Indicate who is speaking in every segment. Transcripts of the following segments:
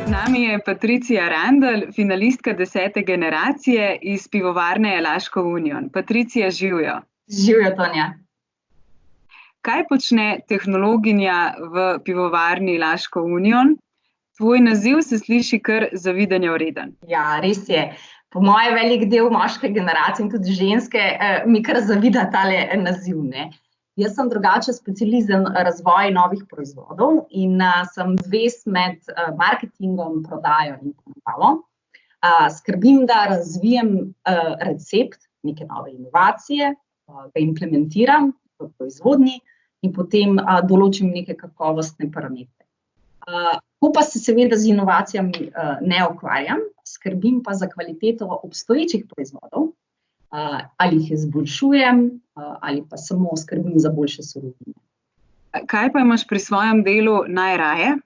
Speaker 1: Z nami je Patricija Randl, finalistka 10. generacije iz pivovarne Laško Union. Patricija, živjo.
Speaker 2: Živjo, Tonja.
Speaker 1: Kaj počne tehnologinja v pivovarni Laško Union? Tvoj naziv se sliši kar zavidanja vreden.
Speaker 2: Ja, res je. Po moje velik del moške generacije in tudi ženske mi kar zavida tale naziv, ne. Jaz sem drugače specialist za razvoj novih proizvodov in sem vez med marketingom, prodajo in nabavo. Skrbim, da razvijem recept, neke nove inovacije, ga implementiram v proizvodnji in potem določim neke kakovostne parametre. Ko pa se seveda z inovacijami ne ukvarjam, skrbim pa za kvaliteto obstoječih proizvodov, ali jih izboljšujem, ali pa samo skrbim za boljše surovine.
Speaker 1: Kaj pa imaš pri svojem delu najraje?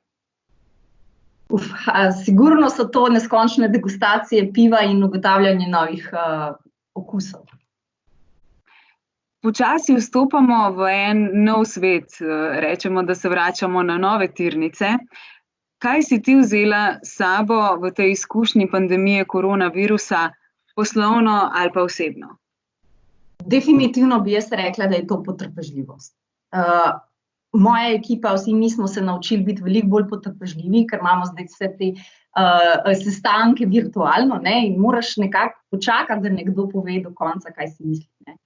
Speaker 2: Sigurno so to neskončne degustacije piva in ugotavljanje novih okusov.
Speaker 1: Počasi vstopamo v en nov svet, rečemo, da se vračamo na nove tirnice. Kaj si ti vzela s sabo v tej izkušnji pandemije koronavirusa, poslovno ali pa osebno?
Speaker 2: Definitivno bi jaz rekla, da je to potrpežljivost. Moja ekipa, vsi mi smo se naučili biti veliko bolj potrpežljivi, ker imamo zdaj vse te sestanke virtualno, ne, in moraš nekako počakati, da nekdo pove do konca, kaj si misli, ne.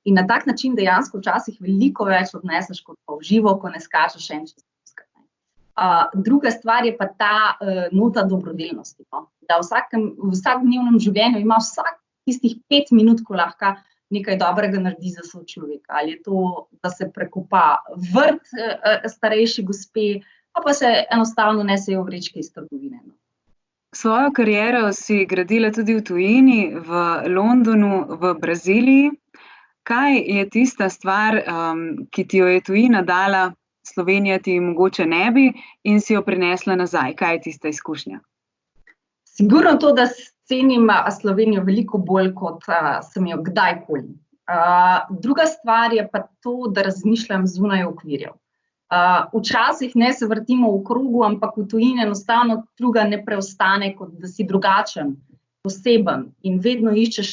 Speaker 2: In na tak način dejansko včasih veliko več odneseš kot pa v živo, ko ne skačeš en čez drugega, ne. Druga stvar je pa ta nota dobrodelnosti, no. Da v vsakodnevnem življenju ima vsak tistih 5 minut, ko lahko nekaj dobrega naredi za sočloveka. Ali je to, da se prekopa vrt starejši gospe, pa se enostavno nesejo vrečke iz trgovine, no.
Speaker 1: Svojo kariero si gradila tudi v tujini, v Londonu, v Braziliji. Kaj je tista stvar, ki ti jo je tujina dala, Slovenija ti mogoče ne bi, in si jo prinesla nazaj? Kaj je tista izkušnja?
Speaker 2: Sigurno to, da cenim Slovenijo veliko bolj, kot sem jo kdajkoli. Druga stvar je pa to, da razmišljam zunaj okvirjev. Včasih ne se vrtimo v krogu, ampak v tujini enostavno druga ne preostane, kot da si drugačen, poseben in vedno iščeš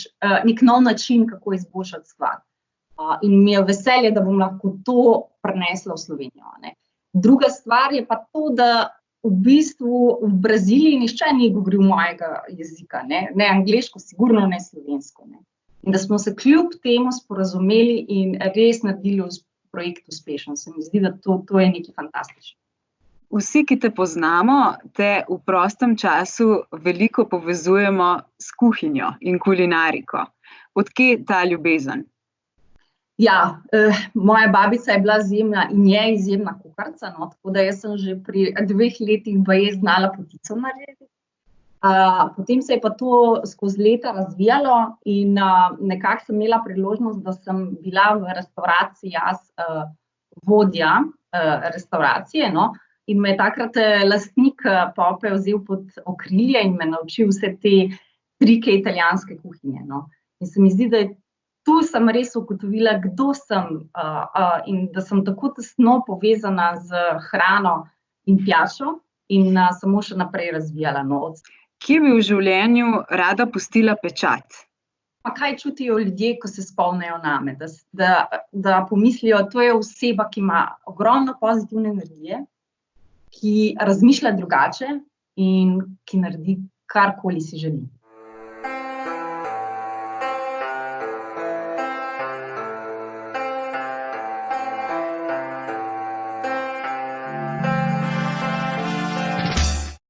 Speaker 2: nek nov način, kako izboljšati stvar. In mi je veselje, da bom lahko to prinesla v Slovenijo, ne. Druga stvar je pa to, da v bistvu v Braziliji nihče ni govoril mojega jezika, ne. Ne angleško, sigurno ne slovensko, ne. In da smo se kljub temu sporazumeli in res naredili projekt uspešen. Se mi zdi, da to je nekaj fantastično.
Speaker 1: Vsi, ki te poznamo, te v prostem času veliko povezujemo s kuhinjo in kulinariko. Od kje ta ljubezen?
Speaker 2: Ja, moja babica je bila izjemna in je izjemna kuharica, no, tako da jaz sem že pri 2 letih baje znala potico narediti. Potem se je pa to skozi leta razvijalo in nekako sem imela priložnost, da sem bila v restavraciji jaz vodja restauracije, no. In me je takrat lastnik Pope vzel pod okrilje in me naučil vse te trike italijanske kuhinje, no. In se mi zdi, da tu sem res ugotovila, kdo sem in da sem tako tesno povezana z hrano in pijačo in samo še naprej razvijala, no.
Speaker 1: Kje bi v življenju rada pustila pečat?
Speaker 2: Pa kaj čutijo ljudje, ko se spomnejo name? Da pomislijo, to je oseba, ki ima ogromno pozitivne energije, ki razmišlja drugače in ki naredi karkoli si želi.